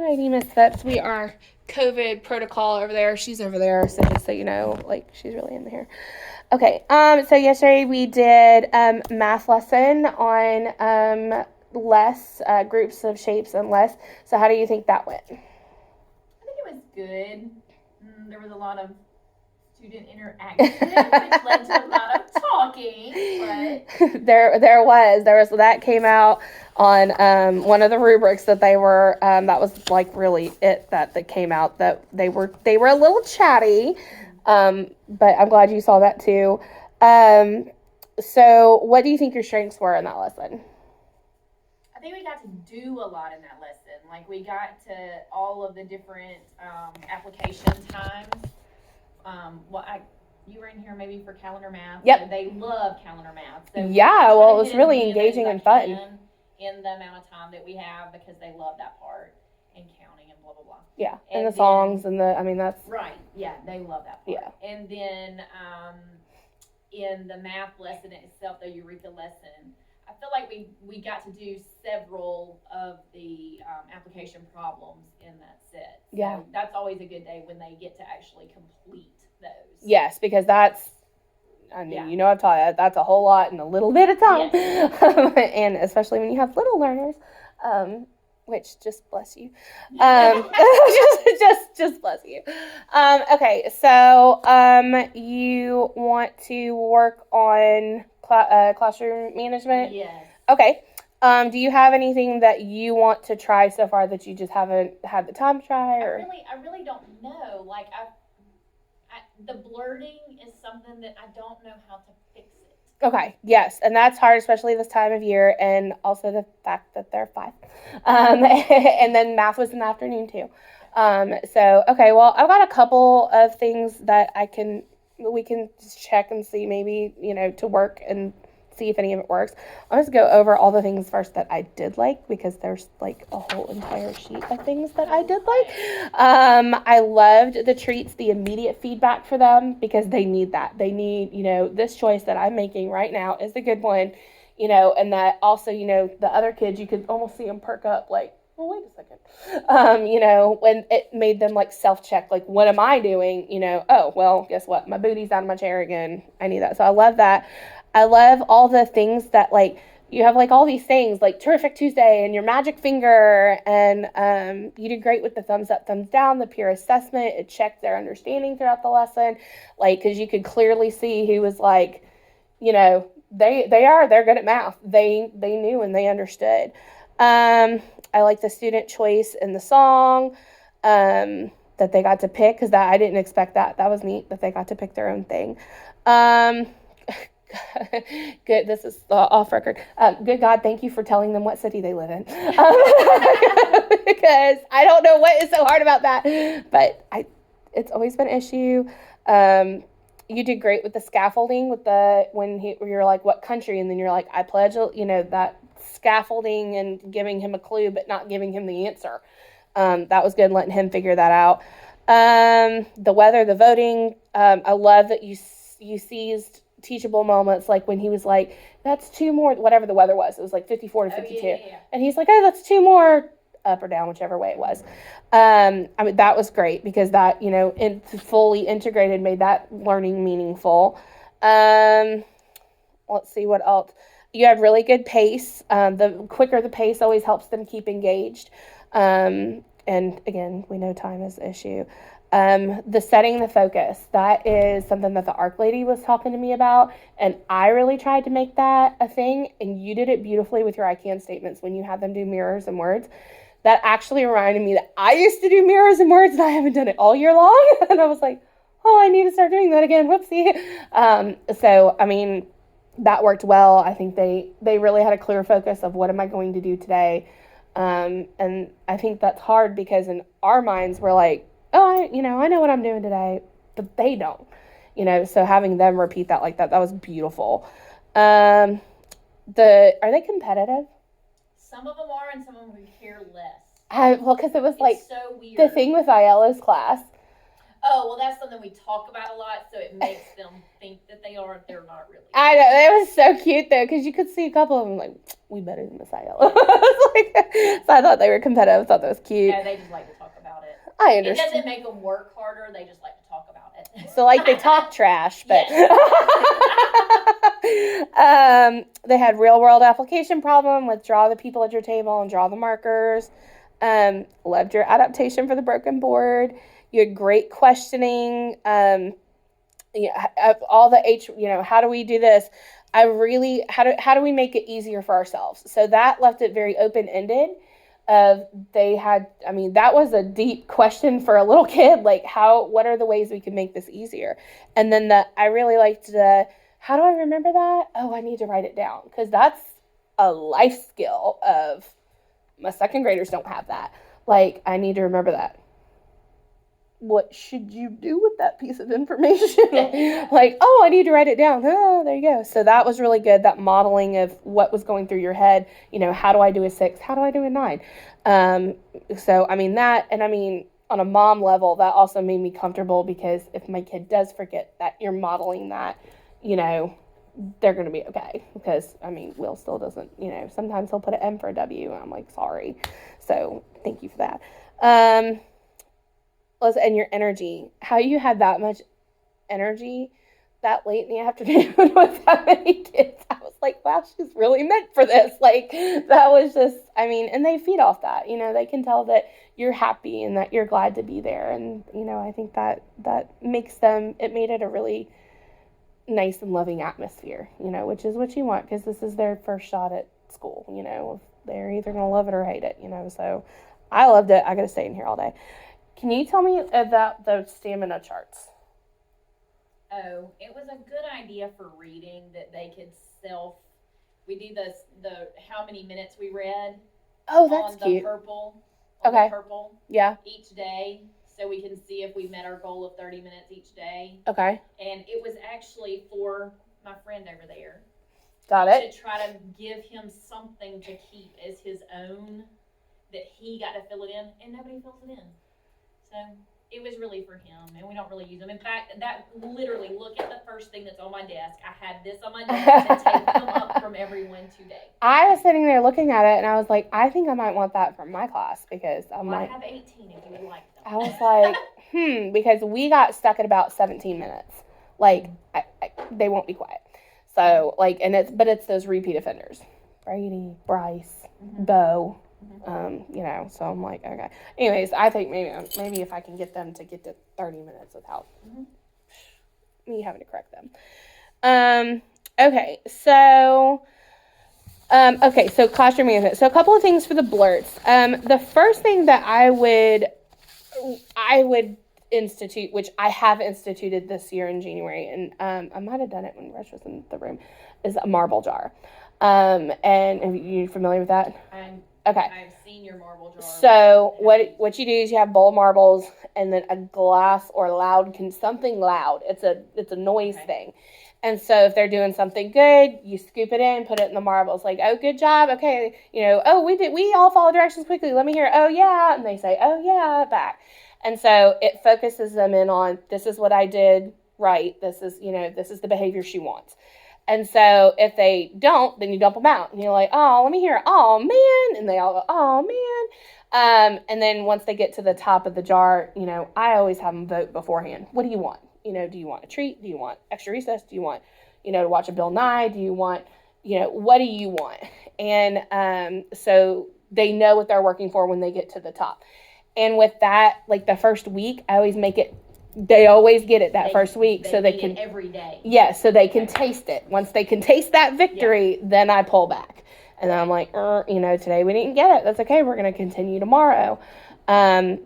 Alrighty, Misfits. We are COVID protocol over there. She's over there, so just so you know, like she's really in here. Okay. So yesterday we did math lesson on less groups of shapes and less. So how do you think that went? I think it was good. There was a lot of student interaction, which led to a lot of talking. But there was that came out on one of the rubrics that they were that was like really it that came out, that they were a little chatty, but I'm glad you saw that too. So what do you think your strengths were in that lesson? I think we got to do a lot in that lesson. Like we got to all of the different application times. You were in here maybe for calendar math. Yep. So they love calendar math. So yeah, well, it was really engaging and fun in the amount of time that we have, because they love that part and counting and blah blah blah. Yeah, and the songs and that's right. Yeah, they love that part. Yeah. And then in the math lesson itself, the Eureka lesson, I feel like we got to do several of the application problems in that set. So yeah, that's always a good day when they get to actually complete those. Yes, because that's, I mean, you know, I've taught that's a whole lot in a little bit of time. Yes. And especially when you have little learners, which just bless you. Just bless you. Okay, so you want to work on classroom management? Yes. Okay. Do you have anything that you want to try so far that you just haven't had the time to try? Or? I really don't know. Like the blurting is something that I don't know how to fix it. Okay, yes, and that's hard, especially this time of year, and also the fact that they're 5. And then math was in the afternoon too. So, okay, well, I've got a couple of things that we can just check and see, maybe, you know, to work and see if any of it works. I'll just go over all the things first that I did like, because there's like a whole entire sheet of things that I did like. I loved the treats, the immediate feedback for them, because they need that. They need, you know, this choice that I'm making right now is a good one, you know, and that also, you know, the other kids, you could almost see them perk up like, well, wait a second. You know, when it made them like self-check, like, what am I doing? You know, oh, well, guess what? My booty's out of my chair again. I need that. So I love that. I love all the things that, like, you have like all these things like Terrific Tuesday and your magic finger, and you did great with the thumbs up, thumbs down, the peer assessment. It checked their understanding throughout the lesson, like, because you could clearly see who was like, you know, they're good at math. They knew and they understood. I like the student choice in the song that they got to pick, because that I didn't expect that. That was neat that they got to pick their own thing. Good. This is off record. Good God, thank you for telling them what city they live in, because I don't know what is so hard about that, but it's always been an issue. You did great with the scaffolding, with when you're like, what country, and then you're like, I pledge, you know, that scaffolding and giving him a clue but not giving him the answer. That was good, letting him figure that out. The weather, the voting. I love that you seized teachable moments, like when he was like, that's 2 more, whatever the weather was, it was like 54 to 52, yeah. And he's like, oh, that's 2 more, up or down, whichever way it was. I mean, that was great, because that, you know, fully integrated, made that learning meaningful. Let's see what else. You had really good pace. The quicker the pace always helps them keep engaged. And again, we know time is an issue. The setting the focus, that is something that the ARC lady was talking to me about, and I really tried to make that a thing, and you did it beautifully with your I can statements when you had them do mirrors and words. That actually reminded me that I used to do mirrors and words, and I haven't done it all year long, and I was like, oh, I need to start doing that again, whoopsie. So, I mean, that worked well. I think they really had a clear focus of what am I going to do today, and I think that's hard, because in our minds, we're like, oh, I know what I'm doing today, but they don't, you know, so having them repeat that like that was beautiful. Are they competitive? Some of them are, and some of them we care less. Well, because it was like so weird. The thing with Ayala's class. Oh, well, that's something we talk about a lot, so it makes them think that they are. They're not really. I know, it was so cute though, because you could see a couple of them like, we better than Messiah. So I thought they were competitive. I thought that was cute. Yeah, they just like to talk about it. I It understand. doesn't make them work harder. They just like to talk about it. So like they talk trash, but they had real world application problem with draw the people at your table and draw the markers. Loved your adaptation for the broken board. You had great questioning. All the how do we do this? How do we make it easier for ourselves? So that left it very open ended. That was a deep question for a little kid. Like what are the ways we can make this easier? And then I really liked how do I remember that? Oh, I need to write it down, because that's a life skill of my second graders don't have that. Like, I need to remember that. What should you do with that piece of information? Like, oh, I need to write it down. Oh, there you go. So that was really good, that modeling of what was going through your head. How do I do a 6? How do I do a 9? On a mom level, that also made me comfortable, because if my kid does forget that you're modeling that, they're going to be okay. Because, Will still doesn't, sometimes he'll put an M for a W, and I'm like, sorry. So thank you for that. And your energy, how you had that much energy that late in the afternoon with that many kids. I was like, wow, she's really meant for this. Like, that was just, and they feed off that. They can tell that you're happy and that you're glad to be there. And, I think that it made it a really nice and loving atmosphere, which is what you want, because this is their first shot at school. They're either going to love it or hate it, so I loved it. I got to stay in here all day. Can you tell me about the stamina charts? Oh, it was a good idea for reading that they could we do the how many minutes we read. Oh, that's on cute. The purple. Okay. The purple. Yeah. Each day, so we can see if we met our goal of 30 minutes each day. Okay. And it was actually for my friend over there. Got it. To try to give him something to keep as his own, that he got to fill it in, and nobody fills it in. So it was really for him, and we don't really use them. In fact, that literally, look at the first thing that's on my desk. I had this on my desk to take them up from everyone today. I was sitting there looking at it, and I was like, I think I might want that from my class, because I have 18 if you would like them. I was like, because we got stuck at about 17 minutes. Like, they won't be quiet. So, it's those repeat offenders. Brady, Bryce, Bo. So I'm like, okay. Anyways, I think maybe if I can get them to get to 30 minutes without me having to correct them. Okay, so classroom management. So a couple of things for the blurts. The first thing that I would institute, which I have instituted this year in January, and I might have done it when Rush was in the room, is a marble jar. And are you familiar with that? Okay. I've seen your marble jar. So what you do is you have bowl marbles and then a glass or something loud. It's a noise thing. And so if they're doing something good, you scoop it in, put it in the marbles. Like, oh, good job. Okay. We all follow directions quickly. Let me hear, oh yeah. And they say, oh yeah, back. And so it focuses them in on, this is what I did right. This is the behavior she wants. And so if they don't, then you dump them out. And you're like, oh, let me hear, oh, man. And they all go, oh, man. And then once they get to the top of the jar, I always have them vote beforehand. What do you want? Do you want a treat? Do you want extra recess? Do you want, to watch a Bill Nye? Do you want, what do you want? And so they know what they're working for when they get to the top. And with that, like the first week, I always make it, they always get it first week, so they can every day. Yeah, so they can taste it. Once they can taste that victory, then I pull back, and then I'm like, today we didn't get it. That's okay. We're going to continue tomorrow. And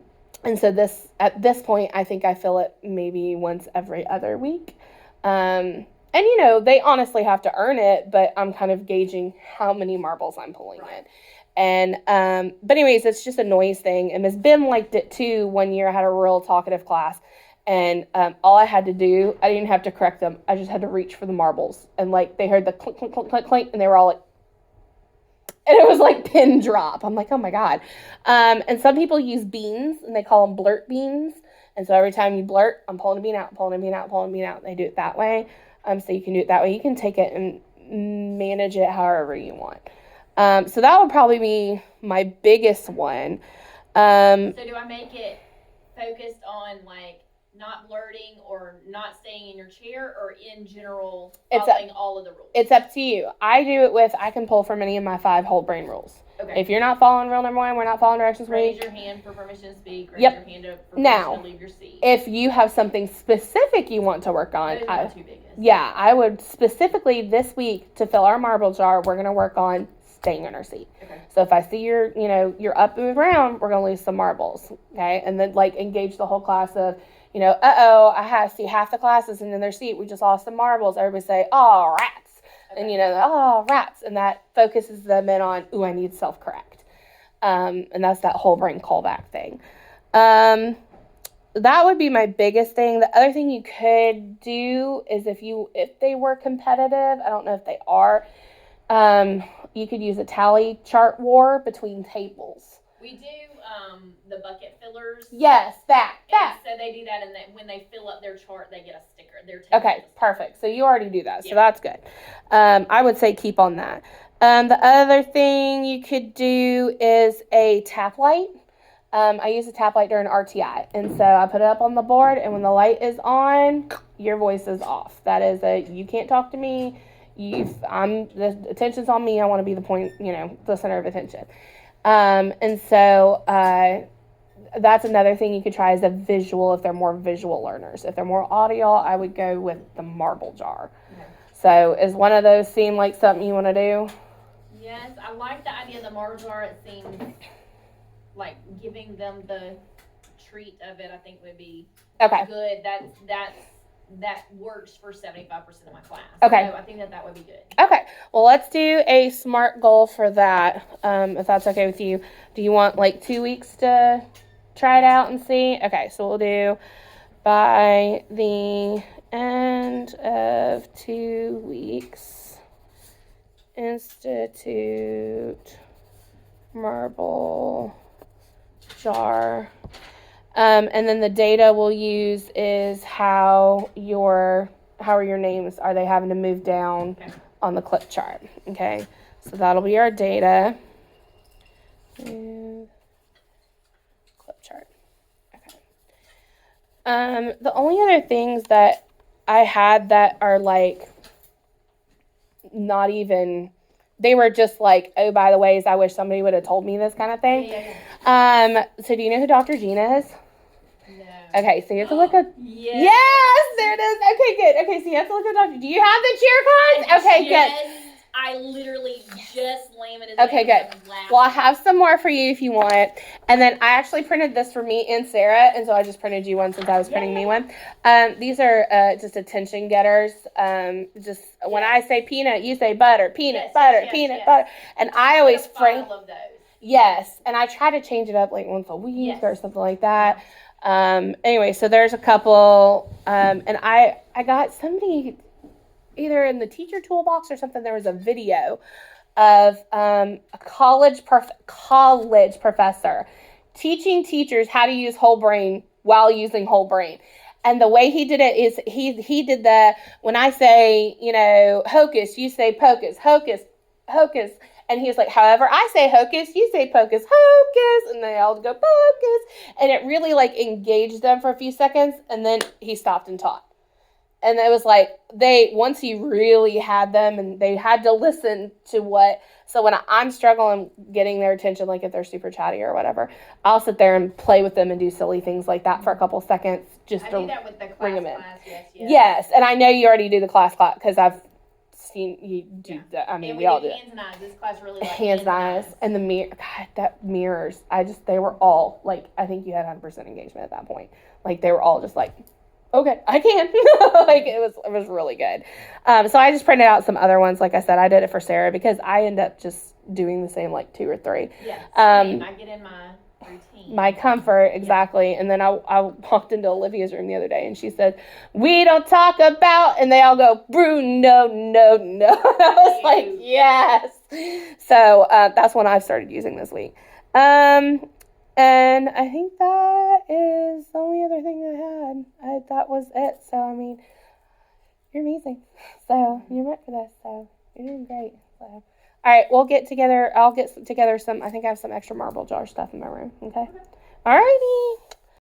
so at this point, I think I fill it maybe once every other week. And they honestly have to earn it, but I'm kind of gauging how many marbles I'm pulling in. And but anyways, it's just a noise thing. And Ms. Bim liked it too. One year I had a real talkative class. And all I had to do, I didn't have to correct them. I just had to reach for the marbles. And, they heard the clink, clink, clink, clink, clink, and they were all like, and it was like pin drop. I'm like, oh, my God. And some people use beans, and they call them blurt beans. And so every time you blurt, I'm pulling a bean out, pulling a bean out, pulling a bean out. They do it that way. So you can do it that way. You can take it and manage it however you want. So that would probably be my biggest one. So do I make it focused on like not blurting or not staying in your chair, or in general following all of the rules? It's up to you. I do it with, I can pull from any of my 5 whole brain rules. Okay. If you're not following rule number 1, we're not following directions. Raise your hand for permission to speak. Raise Yep. your hand for permission to leave your seat. If you have something specific you want to work on, those are the 2 biggest. Yeah, I would specifically this week to fill our marble jar, we're going to work on staying in our seat. Okay. So if I see you're up and around, we're going to lose some marbles. Okay. And then like engage the whole class of, I see half the classes and in their seat, we just lost some marbles. Everybody say, oh, rats. Okay. And oh, rats. And that focuses them in on, I need self-correct. And that's that whole brain callback thing. That would be my biggest thing. The other thing you could do is if they were competitive, I don't know if they are, you could use a tally chart war between tables. We do the bucket fillers. Yes, that. So they do that, and when they fill up their chart, they get a sticker. Okay, perfect. So you already do that, so that's good. I would say keep on that. The other thing you could do is a tap light. I use a tap light during RTI, and so I put it up on the board, and when the light is on, your voice is off. That is you can't talk to me. The attention's on me. I want to be the point, the center of attention. And so that's another thing you could try as a visual if they're more visual learners. If they're more audio, I would go with the marble jar. Okay. So is one of those seem like something you want to do? Yes, I like the idea of the marble jar. It seems like giving them the treat of it, I think would be good. That works for 75% of my class. Okay. So I think that would be good. Okay. Well, let's do a SMART goal for that, if that's okay with you. Do you want like 2 weeks to try it out and see? Okay. So we'll do by the end of 2 weeks, institute marble jar. And then the data we'll use is how are your names? Are they having to move down on the clip chart? Okay, so that'll be our data. Clip chart. Okay. The only other things that I had that are like not even, they were just like, oh, by the way, I wish somebody would have told me this kind of thing. Yeah. So do you know who Dr. Gina is? No. Okay, so you have to look at. Yes. Yes, there it is. Okay, good. Okay, so you have to look at Dr. Do you have the cheer cards? Okay, good. I literally just laminated. Okay, good. Well, I have some more for you if you want. And then I actually printed this for me and Sarah, and so I just printed you one since I was printing me one. These are just attention getters. When I say peanut, you say butter. Peanut, butter, peanut, butter. And I always frame. Yes, and I try to change it up like once a week or something like that. Anyway, so there's a couple, and I got somebody either in the teacher toolbox or something. There was a video of a college professor teaching teachers how to use whole brain while using whole brain. And the way he did it is he did when I say, hocus, you say pocus, hocus, hocus. And he was like, however I say hocus, you say pocus, hocus. And they all go pocus. And it really like engaged them for a few seconds. And then he stopped and taught. And it was like, once he really had them and they had to listen to so when I'm struggling getting their attention, like if they're super chatty or whatever, I'll sit there and play with them and do silly things like that for a couple seconds just to do that with the bring them in. Class, yes. Yes. And I know you already do the class because I've seen you do that. I mean, and we all do hands and eyes. This class really likes hands and eyes. And the mirror, God, that mirrors. They were all like, I think you had 100% engagement at that point. Like they were all just like, okay, I can. Like it was really good. So I just printed out some other ones. Like I said, I did it for Sarah because I end up just doing the same like 2 or 3. Yes. I get in my routine. My comfort, exactly. Yeah. And then I walked into Olivia's room the other day and she said, we don't talk about, and they all go, Bruno, no. I was like, yes. So that's when I've started using this week. And I think that that is the only other thing I had. That was it. So, I mean, you're amazing. So, you're meant for this. So, you're doing great. So, all right, we'll get together. I'll get together some. I think I have some extra marble jar stuff in my room. Okay. All righty.